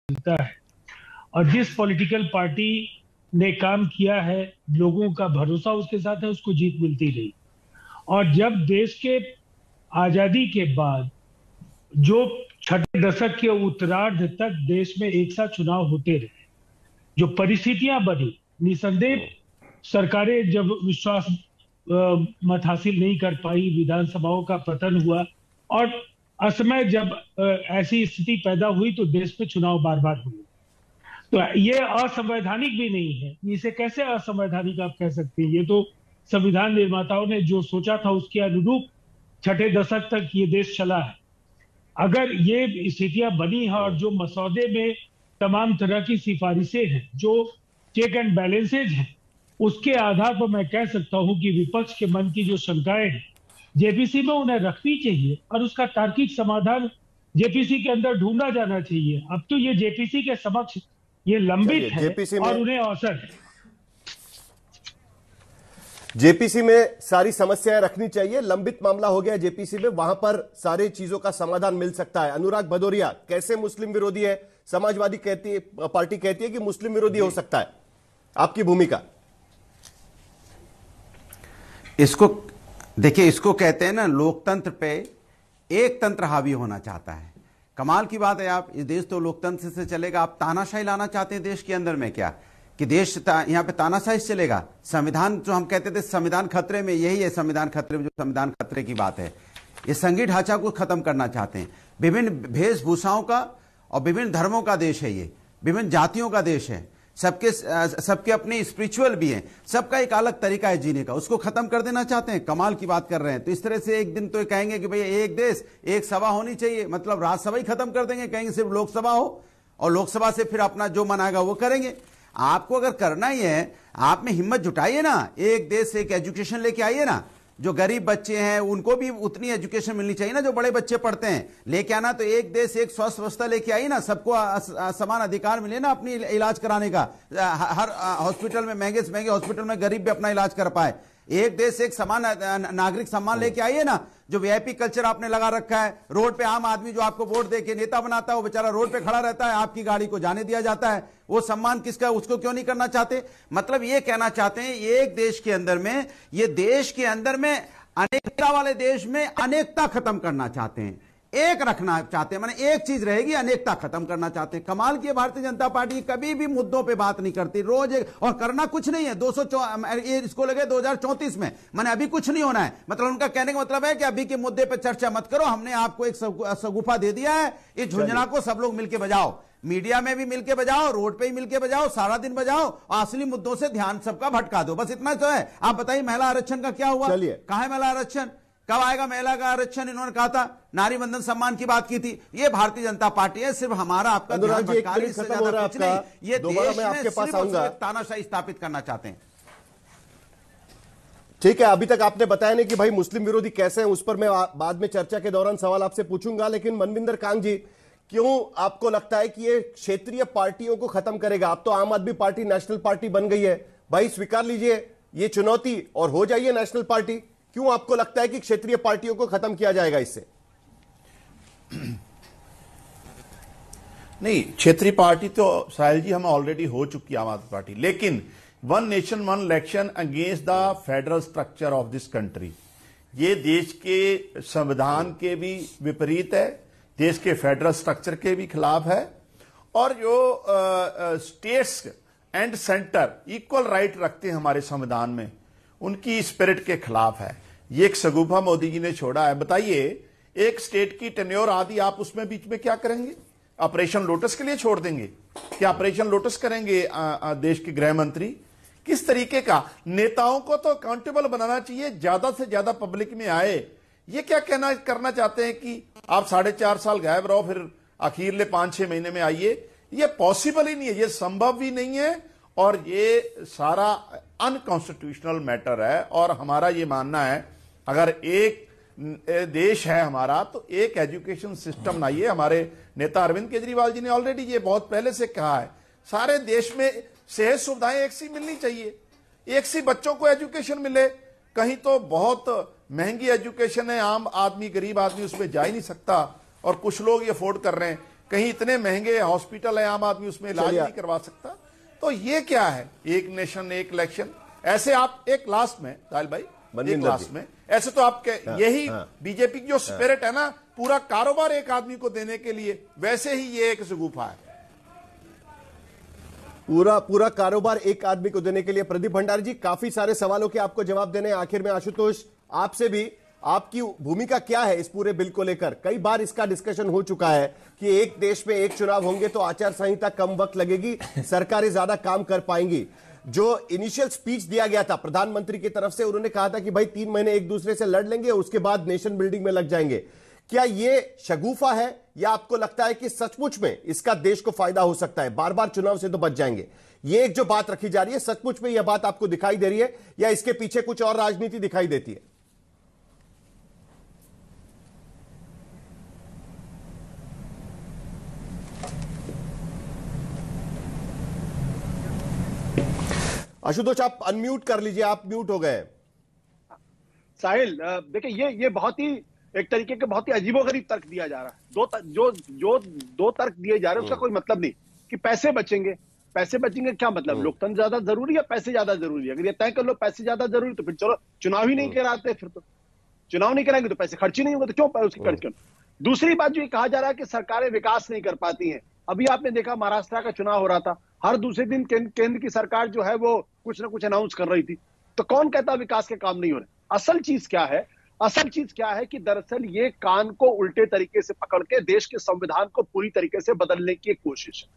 मिलता है। और जिस पॉलिटिकल पार्टी ने काम किया है, लोगों का भरोसा उसके साथ है, उसको जीत मिलती रही। और जब देश के आजादी के बाद जो छठे दशक के उत्तरार्ध तक देश में एक साथ चुनाव होते रहे, जो परिस्थितियां बनी, निसंदेह सरकारें जब विश्वास मत हासिल नहीं कर पाई, विधानसभाओं का पतन हुआ, और असमय जब ऐसी स्थिति पैदा हुई तो देश में चुनाव बार बार हुए। तो ये असंवैधानिक भी नहीं है। इसे कैसे असंवैधानिक आप कह सकते हैं? ये तो संविधान निर्माताओं ने जो सोचा था उसके अनुरूप छठे दशक तक ये देश चला है। अगर ये स्थितियां बनी हैं और जो मसौदे में तमाम तरह की सिफारिशें हैं, जो चेक एंड बैलेंसेज हैं, उसके आधार पर मैं कह सकता हूं कि विपक्ष के मन की जो शंकाएं हैं जेपीसी में उन्हें रखनी चाहिए और उसका तार्किक समाधान जेपीसी के अंदर ढूंढा जाना चाहिए। अब तो ये जेपीसी के समक्ष ये लंबित है और उन्हें अवसर है। जेपीसी में सारी समस्याएं रखनी चाहिए, लंबित मामला हो गया जेपीसी में, वहां पर सारे चीजों का समाधान मिल सकता है। अनुराग भदौरिया, कैसे मुस्लिम विरोधी है? समाजवादी पार्टी कहती है कि मुस्लिम विरोधी हो सकता है, आपकी भूमिका? इसको देखिए, इसको कहते हैं ना, लोकतंत्र पे एक तंत्र हावी होना चाहता है। कमाल की बात है, आप, इस देश तो लोकतंत्र से चलेगा, आप तानाशाही लाना चाहते हैं देश के अंदर में? क्या कि देश यहां पे तानाशाही चलेगा? संविधान जो हम कहते थे संविधान खतरे में, यही है संविधान खतरे में, जो संविधान खतरे की बात है। ये संघीय ढांचा को खत्म करना चाहते हैं। विभिन्न वेशभूषाओं का और विभिन्न धर्मों का देश है ये, विभिन्न जातियों का देश है, सबके अपने स्पिरिचुअल भी हैं, सबका एक अलग तरीका है जीने का, उसको खत्म कर देना चाहते हैं। कमाल की बात कर रहे हैं। तो इस तरह से एक दिन तो कहेंगे कि भाई एक देश एक सभा होनी चाहिए, मतलब राज्यसभा ही खत्म कर देंगे, कहेंगे सिर्फ लोकसभा हो, और लोकसभा से फिर अपना जो मन आएगा वो करेंगे। आपको अगर करना ही है, आप में हिम्मत जुटाइए ना, एक देश एक एजुकेशन लेके आइए ना। जो गरीब बच्चे हैं उनको भी उतनी एजुकेशन मिलनी चाहिए ना जो बड़े बच्चे पढ़ते हैं, लेके आना। तो एक देश एक स्वास्थ्य व्यवस्था लेके आइए ना, सबको समान अधिकार मिले ना अपनी इलाज कराने का। हर हॉस्पिटल में, महंगे से महंगे हॉस्पिटल में गरीब भी अपना इलाज कर पाए। एक देश एक समान नागरिक सम्मान लेके आइए ना। जो वीआईपी कल्चर आपने लगा रखा है, रोड पे आम आदमी जो आपको वोट देके नेता बनाता है, वो बेचारा रोड पे खड़ा रहता है, आपकी गाड़ी को जाने दिया जाता है, वो सम्मान किसका, उसको क्यों नहीं करना चाहते? मतलब ये कहना चाहते हैं एक देश के अंदर में, ये देश के अंदर में अनेकता वाले देश में अनेकता खत्म करना चाहते हैं, एक रखना चाहते हैं, माने एक चीज रहेगी, अनेकता खत्म करना चाहते हैं। कमाल की भारतीय जनता पार्टी कभी भी मुद्दों पे बात नहीं करती, रोज और करना कुछ नहीं है। 200 इसको लगे 2034 में, माने अभी कुछ नहीं होना है। मतलब उनका कहने का मतलब है कि अभी के मुद्दे पे चर्चा मत करो, हमने आपको एक सगुफा दे दिया है, इस झुंझुना को सब लोग मिलकर बजाओ, मीडिया में भी मिलके बजाओ, रोड पे ही मिलके बजाओ, सारा दिन बजाओ, और असली मुद्दों से ध्यान सबका भटका दो, बस इतना तो है। आप बताइए महिला आरक्षण का क्या हुआ? कहां है महिला आरक्षण? कब आएगा महिला का आरक्षण? इन्होंने कहा था, नारी वंदन सम्मान की बात की थी। ये भारतीय जनता पार्टी है, सिर्फ हमारा आपका ध्यान भटका रही है, इससे ज्यादा कुछ नहीं। ये देश में सिर्फ तानाशाही स्थापित करना चाहते हैं। ठीक है, अभी तक आपने बताया नहीं कि भाई मुस्लिम विरोधी कैसे हैं, उस पर मैं बाद में चर्चा के दौरान सवाल आपसे पूछूंगा। लेकिन मनविंदर कांग जी, क्यों आपको लगता है कि ये क्षेत्रीय पार्टियों को खत्म करेगा? अब तो आम आदमी पार्टी नेशनल पार्टी बन गई है, भाई स्वीकार लीजिए ये चुनौती और हो जाइए नेशनल पार्टी। क्यों आपको लगता है कि क्षेत्रीय पार्टियों को खत्म किया जाएगा इससे? नहीं, क्षेत्रीय पार्टी तो साहिल जी हम ऑलरेडी हो चुकी आम आदमी पार्टी, लेकिन one nation one election against the federal structure of this country, ये देश के संविधान के भी विपरीत है, देश के फेडरल स्ट्रक्चर के भी खिलाफ है, और जो states and centre equal right रखते हैं हमारे संविधान में, उनकी स्पिरिट के खिलाफ है। ये एक सगुफा मोदी जी ने छोड़ा है। बताइए, एक स्टेट की टेन्योर आदि, आप उसमें बीच में क्या करेंगे? ऑपरेशन लोटस के लिए छोड़ देंगे? क्या ऑपरेशन लोटस करेंगे देश के गृह मंत्री? किस तरीके का? नेताओं को तो अकाउंटेबल बनाना चाहिए, ज्यादा से ज्यादा पब्लिक में आए। ये क्या करना चाहते हैं कि आप 4.5 साल गायब रहो, फिर आखिरले 5-6 महीने में आइए? ये पॉसिबल ही नहीं है, ये संभव भी नहीं है, और ये सारा अनकॉन्स्टिट्यूशनल मैटर है। और हमारा ये मानना है, अगर एक देश है हमारा, तो एक एजुकेशन सिस्टम लाइए। हमारे नेता अरविंद केजरीवाल जी ने ऑलरेडी ये बहुत पहले से कहा है, सारे देश में सेहत सुविधाएं एक सी मिलनी चाहिए, एक सी बच्चों को एजुकेशन मिले। कहीं तो बहुत महंगी एजुकेशन है, आम आदमी, गरीब आदमी उसमें जा ही नहीं सकता, और कुछ लोग ये अफोर्ड कर रहे हैं। कहीं इतने महंगे हॉस्पिटल है, आम आदमी उसमें इलाज नहीं करवा सकता। तो ये क्या है, एक नेशन एक इलेक्शन। ऐसे आप एक लास्ट में साहिल भाई, एक लास्ट में ऐसे तो आपके यही बीजेपी की जो स्पिरिट है ना, पूरा कारोबार एक आदमी को देने के लिए, वैसे ही ये एक शगुफा है, पूरा कारोबार एक आदमी को देने के लिए। प्रदीप भंडारी जी, काफी सारे सवालों के आपको जवाब देने हैं। आखिर में आशुतोष, आपसे भी आपकी भूमिका क्या है इस पूरे बिल को लेकर? कई बार इसका डिस्कशन हो चुका है कि एक देश में एक चुनाव होंगे तो आचार संहिता कम वक्त लगेगी, सरकारें ज्यादा काम कर पाएंगी। जो इनिशियल स्पीच दिया गया था प्रधानमंत्री की तरफ से, उन्होंने कहा था कि भाई 3 महीने एक दूसरे से लड़ लेंगे, उसके बाद नेशन बिल्डिंग में लग जाएंगे। क्या ये शगुफा है या आपको लगता है कि सचमुच में इसका देश को फायदा हो सकता है? बार बार चुनाव से तो बच जाएंगे, ये एक जो बात रखी जा रही है, सचमुच में यह बात आपको दिखाई दे रही है या इसके पीछे कुछ और राजनीति दिखाई देती है? आशुतोष, आप अनम्यूट कर लीजिए, आप म्यूट हो गए। साहिल, देखिए ये बहुत ही एक तरीके के बहुत ही अजीबोगरीब तर्क दिया जा रहा है। दो तर्क दिए जा रहे हैं, उसका कोई मतलब नहीं कि पैसे बचेंगे। पैसे बचेंगे क्या मतलब? लोकतंत्र ज्यादा जरूरी है, पैसे ज्यादा जरूरी है? अगर ये तय कर लो पैसे ज्यादा जरूरी, तो फिर चलो चुनाव ही नहीं कराते। फिर तो चुनाव नहीं कराएंगे तो पैसे खर्च ही नहीं होंगे, तो क्यों उसकी खर्च करो? दूसरी बात जो ये कहा जा रहा है कि सरकारें विकास नहीं कर पाती हैं। अभी आपने देखा महाराष्ट्र का चुनाव हो रहा था, हर दूसरे दिन केंद्र की सरकार जो है वो कुछ ना कुछ अनाउंस कर रही थी। तो कौन कहता विकास के काम नहीं हो रहे? असल चीज क्या है? असल चीज क्या है कि दरअसल ये कान को उल्टे तरीके से पकड़ के देश के संविधान को पूरी तरीके से बदलने की एक कोशिश है।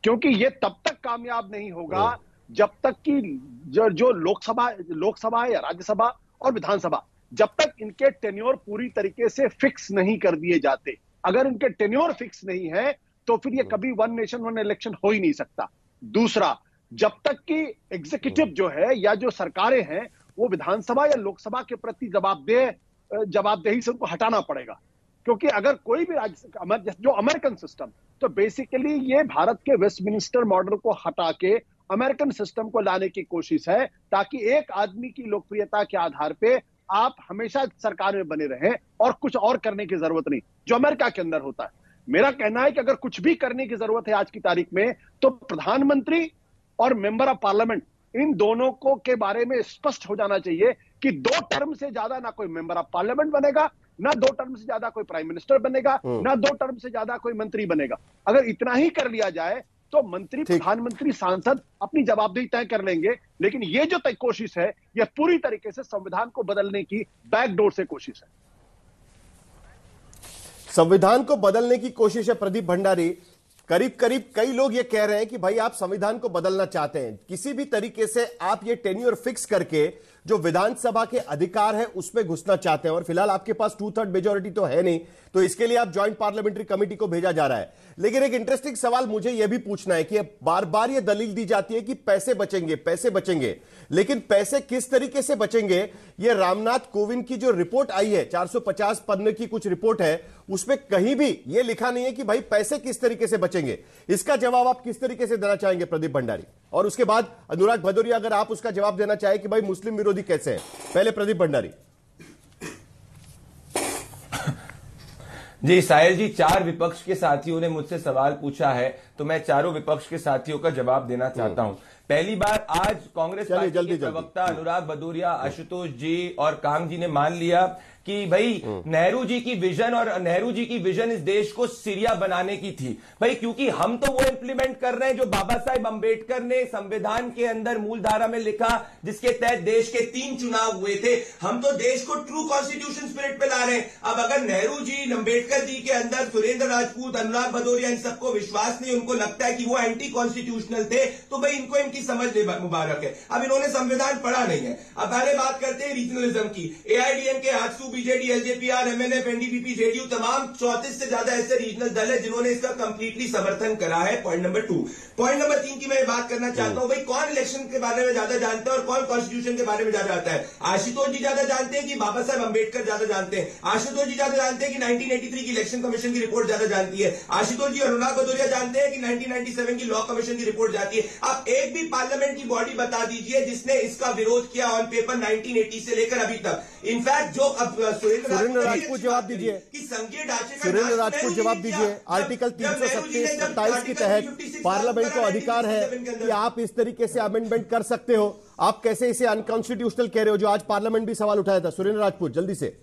क्योंकि ये तब तक कामयाब नहीं होगा जब तक कि जो लोकसभा या राज्यसभा और विधानसभा, जब तक इनके टेन्योर पूरी तरीके से फिक्स नहीं कर दिए जाते। अगर इनके टेन्योर फिक्स नहीं है तो फिर ये कभी वन नेशन वन इलेक्शन हो ही नहीं सकता। दूसरा, जब तक कि एग्जीक्यूटिव जो है या जो सरकारें हैं वो विधानसभा या लोकसभा के प्रति जवाबदेही से उनको हटाना पड़ेगा। क्योंकि अगर कोई भी राज्य जो अमेरिकन सिस्टम, तो बेसिकली ये भारत के वेस्टमिनिस्टर मॉडल को हटा के अमेरिकन सिस्टम को लाने की कोशिश है, ताकि एक आदमी की लोकप्रियता के आधार पे आप हमेशा सरकार में बने रहें और कुछ और करने की जरूरत नहीं, जो अमेरिका के अंदर होता है। मेरा कहना है कि अगर कुछ भी करने की जरूरत है आज की तारीख में, तो प्रधानमंत्री और मेंबर ऑफ पार्लियामेंट, इन दोनों को के बारे में स्पष्ट हो जाना चाहिए कि 2 टर्म से ज्यादा ना कोई मेंबर ऑफ पार्लियामेंट बनेगा, ना 2 टर्म से ज्यादा कोई प्राइम मिनिस्टर बनेगा, ना 2 टर्म से ज्यादा कोई मंत्री बनेगा। अगर इतना ही कर लिया जाए तो मंत्री, प्रधानमंत्री, सांसद अपनी जवाबदेही तय कर लेंगे। लेकिन ये जो तय कोशिश है, यह पूरी तरीके से संविधान को बदलने की बैकडोर से कोशिश है। संविधान को बदलने की कोशिश है। प्रदीप भंडारी, करीब करीब कई लोग ये कह रहे हैं कि भाई आप संविधान को बदलना चाहते हैं, किसी भी तरीके से आप ये टेन्योर फिक्स करके जो विधानसभा के अधिकार है उसमें घुसना चाहते हैं। और फिलहाल आपके पास 2/3 मेजोरिटी तो है नहीं, तो इसके लिए आप ज्वाइंट पार्लियामेंट्री कमेटी को भेजा जा रहा है। लेकिन एक इंटरेस्टिंग सवाल मुझे यह भी पूछना है कि बार बार यह दलील दी जाती है कि पैसे बचेंगे, पैसे बचेंगे, लेकिन पैसे किस तरीके से बचेंगे? यह रामनाथ कोविंद की जो रिपोर्ट आई है, 450 पन्ने की कुछ रिपोर्ट है, उसमें कहीं भी यह लिखा नहीं है कि भाई पैसे किस तरीके से बचेंगे। इसका जवाब आप किस तरीके से देना चाहेंगे प्रदीप भंडारी? और उसके बाद अनुराग भदौरिया, अगर आप उसका जवाब देना चाहें कि भाई मुस्लिम विरोधी कैसे है। पहले प्रदीप भंडारी। जी साहिल जी, 4 विपक्ष के साथियों ने मुझसे सवाल पूछा है, तो मैं चारों विपक्ष के साथियों का जवाब देना चाहता हूं। पहली बार आज कांग्रेस पार्टी के प्रवक्ता अनुराग भदौरिया, आशुतोष जी और कांग जी ने मान लिया कि भाई नेहरू जी की विजन और नेहरू जी की विजन इस देश को सीरिया बनाने की थी। भाई क्योंकि हम तो वो इंप्लीमेंट कर रहे हैं जो बाबा साहेब अंबेडकर ने संविधान के अंदर मूल धारा में लिखा, जिसके तहत देश के 3 चुनाव हुए थे। हम तो देश को ट्रू कॉन्स्टिट्यूशन स्पिरिट पे ला रहे हैं। अब अगर नेहरू जी, अंबेडकर जी के अंदर सुरेंद्र राजपूत, अनुराग भदौरिया, इन सबको विश्वास नहीं, उनको लगता है कि वो एंटी कॉन्स्टिट्यूशनल थे, तो भाई इनको इनकी समझ मुबारक है। अब इन्होंने संविधान पढ़ा नहीं है। अब पहले बात करते हैं रीजनलिज्म की। AIADMK, AJSU, BJD, LJPR, MNF, NDPP, JDU, तमाम 34 से ज्यादा ऐसे रीजनल दल है जिन्होंने इसका कंप्लीटली समर्थन करा है। Point number 2। पॉइंट नंबर 3 की मैं बात करना चाहता हूं, भाई कौन इलेक्शन के बारे में ज्यादा जानता है और कौन कॉन्स्टिट्यूशन के बारे में ज्यादा जानता है? आशुतोष जी ज्यादा जानते हैं कि बाबा साहेब अंबेडकर ज्यादा जानते हैं? आशुतोष जी ज्यादा जानते हैं कि 1983 की इलेक्शन कमीशन की रिपोर्ट ज्यादा जानती है? आशुतोष जी, अनुराग भदौरिया जानते हैं कि 1997 की लॉ कमीशन की रिपोर्ट जाती है? आप एक भी पार्लियामेंट की बॉडी बता दीजिए जिसने इसका विरोध किया ऑन पेपर 1980 से लेकर अभी तक। इनफैक्ट जो अब सुरेंद्र राजपूत जवाब दीजिए कि संघीय ढांचे सुरेंद्र राजपूत जवाब दीजिए। आर्टिकल 327 के तहत पार्लियामेंट को अधिकार है कि आप इस तरीके से अमेंडमेंट कर सकते हो, आप कैसे इसे अनकॉन्स्टिट्यूशनल कह रहे हो, जो आज पार्लियामेंट भी सवाल उठाया था। सुरेंद्र राजपूत जल्दी से।